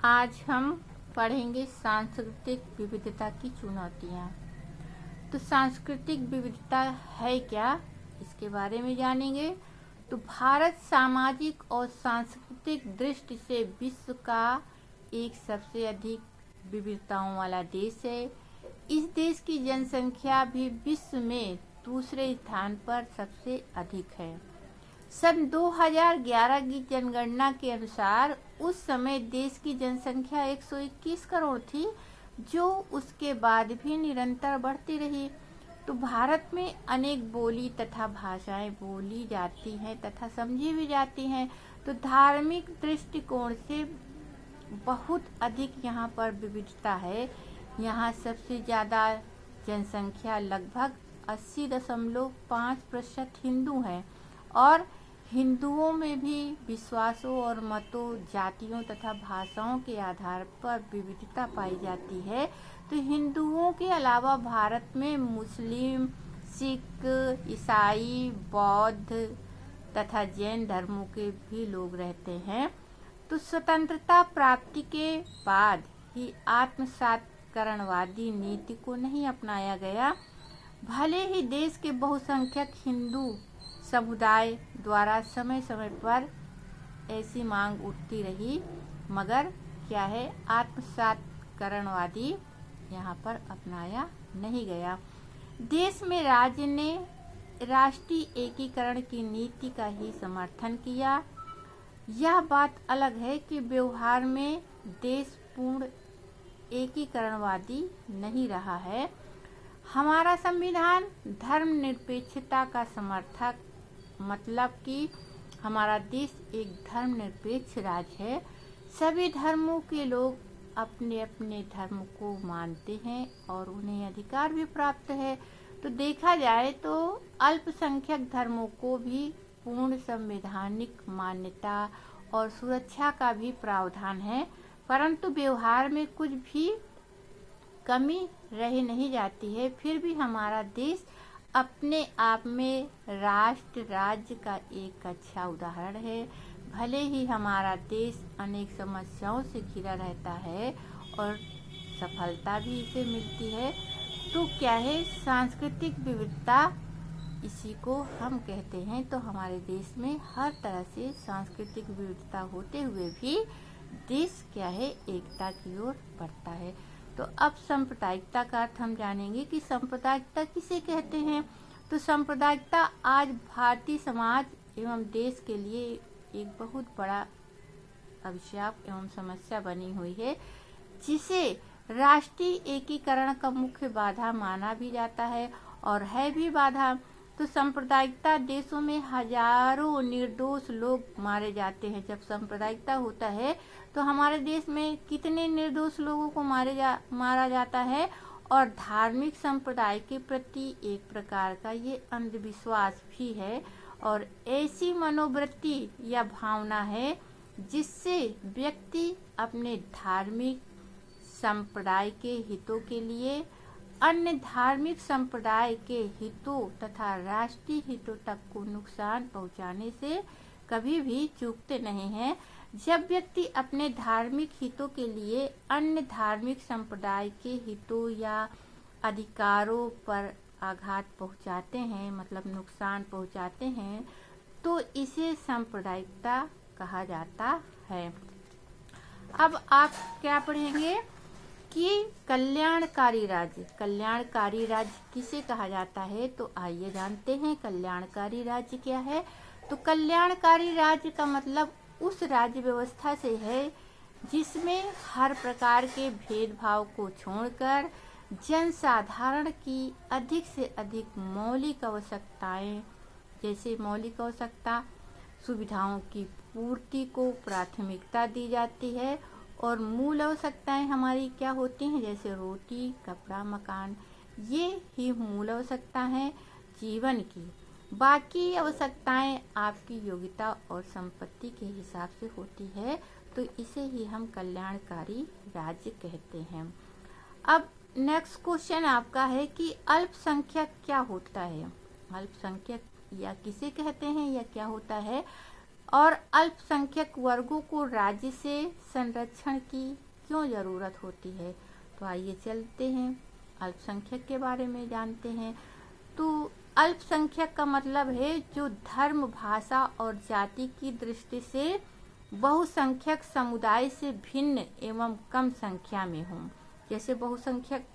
आज हम पढ़ेंगे सांस्कृतिक विविधता की चुनौतियाँ। तो सांस्कृतिक विविधता है क्या, इसके बारे में जानेंगे। तो भारत सामाजिक और सांस्कृतिक दृष्टि से विश्व का एक सबसे अधिक विविधताओं वाला देश है। इस देश की जनसंख्या भी विश्व में दूसरे स्थान पर सबसे अधिक है। सन 2011 की जनगणना के अनुसार उस समय देश की जनसंख्या 121 करोड़ थी, जो उसके बाद भी निरंतर बढ़ती रही। तो भारत में अनेक बोली तथा भाषाएं बोली जाती हैं तथा समझी भी जाती हैं। तो धार्मिक दृष्टिकोण से बहुत अधिक यहाँ पर विविधता है। यहाँ सबसे ज़्यादा जनसंख्या लगभग 80.5% हिंदू हैं और हिंदुओं में भी विश्वासों और मतों, जातियों तथा भाषाओं के आधार पर विविधता पाई जाती है। तो हिंदुओं के अलावा भारत में मुस्लिम, सिख, ईसाई, बौद्ध तथा जैन धर्मों के भी लोग रहते हैं। तो स्वतंत्रता प्राप्ति के बाद ही आत्मसातकरणवादी नीति को नहीं अपनाया गया। भले ही देश के बहुसंख्यक हिंदू समुदाय द्वारा समय समय पर ऐसी मांग उठती रही, मगर क्या है, आत्मसातकरणवादी यहाँ पर अपनाया नहीं गया। देश में राज्य ने राष्ट्रीय एकीकरण की नीति का ही समर्थन किया। यह बात अलग है कि व्यवहार में देश पूर्ण एकीकरणवादी नहीं रहा है। हमारा संविधान धर्मनिरपेक्षता का समर्थक, मतलब कि हमारा देश एक धर्मनिरपेक्ष राज्य है। सभी धर्मों के लोग अपने अपने धर्म को मानते हैं और उन्हें अधिकार भी प्राप्त है। तो देखा जाए तो अल्पसंख्यक धर्मों को भी पूर्ण संवैधानिक मान्यता और सुरक्षा का भी प्रावधान है, परंतु व्यवहार में कुछ भी कमी रह नहीं जाती है। फिर भी हमारा देश अपने आप में राष्ट्र राज्य का एक अच्छा उदाहरण है। भले ही हमारा देश अनेक समस्याओं से घिरा रहता है और सफलता भी इसे मिलती है। तो क्या है, सांस्कृतिक विविधता इसी को हम कहते हैं। तो हमारे देश में हर तरह से सांस्कृतिक विविधता होते हुए भी देश क्या है, एकता की ओर बढ़ता है। तो अब सांप्रदायिकता का अर्थ हम जानेंगे कि सांप्रदायिकता किसे कहते हैं। तो सांप्रदायिकता आज भारतीय समाज एवं देश के लिए एक बहुत बड़ा अभिशाप एवं समस्या बनी हुई है, जिसे राष्ट्रीय एकीकरण का मुख्य बाधा माना भी जाता है और है भी बाधा। तो सांप्रदायिकता देशों में हजारों निर्दोष लोग मारे जाते हैं। जब सांप्रदायिकता होता है तो हमारे देश में कितने निर्दोष लोगों को मारा जाता है। और धार्मिक संप्रदाय के प्रति एक प्रकार का ये अंधविश्वास भी है और ऐसी मनोवृत्ति या भावना है जिससे व्यक्ति अपने धार्मिक संप्रदाय के हितों के लिए अन्य धार्मिक संप्रदाय के हितों तथा राष्ट्रीय हितों तक को नुकसान पहुंचाने से कभी भी चूकते नहीं हैं। जब व्यक्ति अपने धार्मिक हितों के लिए अन्य धार्मिक संप्रदाय के हितों या अधिकारों पर आघात पहुंचाते हैं, मतलब नुकसान पहुंचाते हैं, तो इसे सांप्रदायिकता कहा जाता है। अब आप क्या पढ़ेंगे कि कल्याणकारी राज्य किसे कहा जाता है। तो आइए जानते हैं कल्याणकारी राज्य क्या है। तो कल्याणकारी राज्य का मतलब उस राज्य व्यवस्था से है जिसमें हर प्रकार के भेदभाव को छोड़कर जनसाधारण की अधिक से अधिक मौलिक आवश्यकताएं, जैसे मौलिक आवश्यकता सुविधाओं की पूर्ति को प्राथमिकता दी जाती है। और मूल आवश्यकताएं हमारी क्या होती हैं, जैसे रोटी, कपड़ा, मकान, ये ही मूल आवश्यकता हैं जीवन की। बाकी आवश्यकताएं आपकी योग्यता और संपत्ति के हिसाब से होती है। तो इसे ही हम कल्याणकारी राज्य कहते हैं। अब नेक्स्ट क्वेश्चन आपका है कि अल्पसंख्यक क्या होता है। अल्पसंख्यक या किसे कहते हैं या क्या होता है। और अल्पसंख्यक वर्गों को राज्य से संरक्षण की क्यों ज़रूरत होती है? तो आइए चलते हैं अल्पसंख्यक के बारे में जानते हैं। तो अल्पसंख्यक का मतलब है जो धर्म, भाषा और जाति की दृष्टि से बहुसंख्यक समुदाय से भिन्न एवं कम संख्या में हों। जैसे बहुसंख्यक,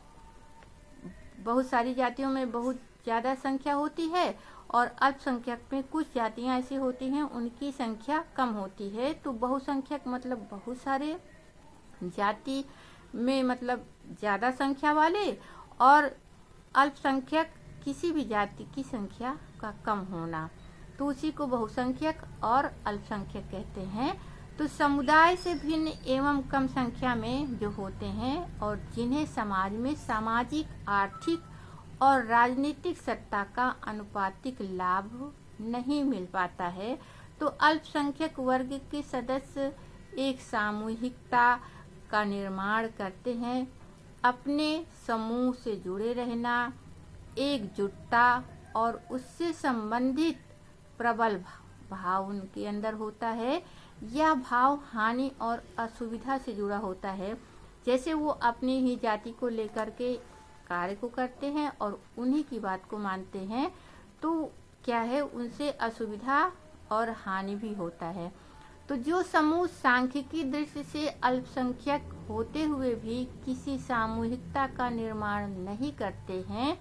बहुत सारी जातियों में बहुत ज़्यादा संख्या होती है और अल्पसंख्यक में कुछ जातियां ऐसी होती हैं उनकी संख्या कम होती है। तो बहुसंख्यक मतलब बहुत सारे जाति में मतलब ज़्यादा संख्या वाले, और अल्पसंख्यक किसी भी जाति की संख्या का कम होना, तो उसी को बहुसंख्यक और अल्पसंख्यक कहते हैं। तो समुदाय से भिन्न एवं कम संख्या में जो होते हैं और जिन्हें समाज में सामाजिक, आर्थिक और राजनीतिक सत्ता का अनुपातिक लाभ नहीं मिल पाता है, तो अल्पसंख्यक वर्ग के सदस्य एक सामूहिकता का निर्माण करते हैं। अपने समूह से जुड़े रहना, एकजुटता और उससे संबंधित प्रबल भाव उनके अंदर होता है। यह भाव हानि और असुविधा से जुड़ा होता है। जैसे वो अपनी ही जाति को लेकर के कार्य को करते हैं और उन्हीं की बात को मानते हैं, तो क्या है, उनसे असुविधा और हानि भी होता है। तो जो समूह सांख्यिकी दृष्टि से अल्पसंख्यक होते हुए भी किसी सामूहिकता का निर्माण नहीं करते हैं,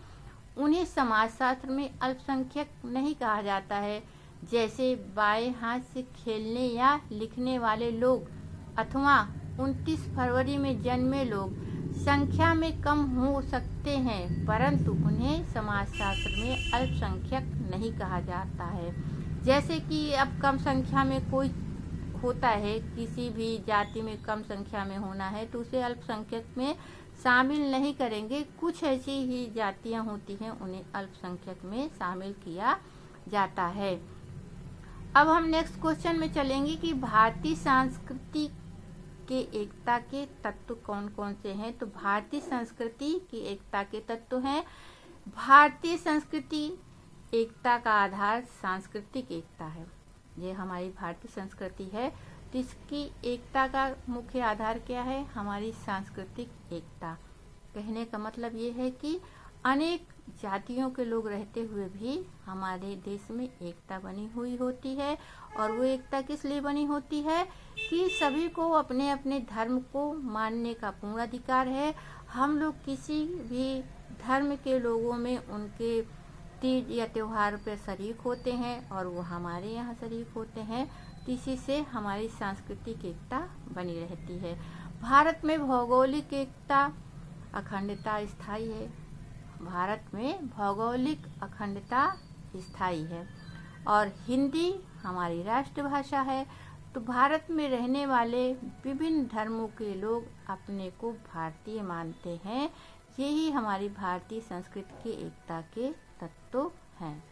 उन्हें समाजशास्त्र में अल्पसंख्यक नहीं कहा जाता है। जैसे बाएं हाथ से खेलने या लिखने वाले लोग अथवा 29 फरवरी में जन्मे लोग संख्या में कम हो सकते हैं, परंतु उन्हें समाजशास्त्र में अल्पसंख्यक नहीं कहा जाता है। जैसे कि अब कम संख्या में कोई होता है, किसी भी जाति में कम संख्या में होना है तो उसे अल्पसंख्यक में शामिल नहीं करेंगे। कुछ ऐसी ही जातियां होती हैं उन्हें अल्पसंख्यक में शामिल किया जाता है। अब हम नेक्स्ट क्वेश्चन में चलेंगे कि भारतीय संस्कृति के एकता के तत्व कौन कौन से हैं। तो भारतीय संस्कृति की एकता के तत्व हैं। भारतीय संस्कृति एकता का आधार सांस्कृतिक एकता है। ये हमारी भारतीय संस्कृति है, तो इसकी एकता का मुख्य आधार क्या है? हमारी सांस्कृतिक एकता। कहने का मतलब ये है कि अनेक जातियों के लोग रहते हुए भी हमारे देश में एकता बनी हुई होती है। और वो एकता किस लिए बनी होती है कि सभी को अपने अपने धर्म को मानने का पूर्ण अधिकार है। हम लोग किसी भी धर्म के लोगों में उनके तीज या त्योहार पर शरीक होते हैं और वो हमारे यहाँ शरीक होते हैं, तो इसी से हमारी सांस्कृतिक एकता बनी रहती है। भारत में भौगोलिक एकता अखंडता स्थायी है। भारत में भौगोलिक अखंडता स्थायी है और हिंदी हमारी राष्ट्रभाषा है। तो भारत में रहने वाले विभिन्न धर्मों के लोग अपने को भारतीय मानते हैं। यही हमारी भारतीय संस्कृति की एकता के तत्व हैं।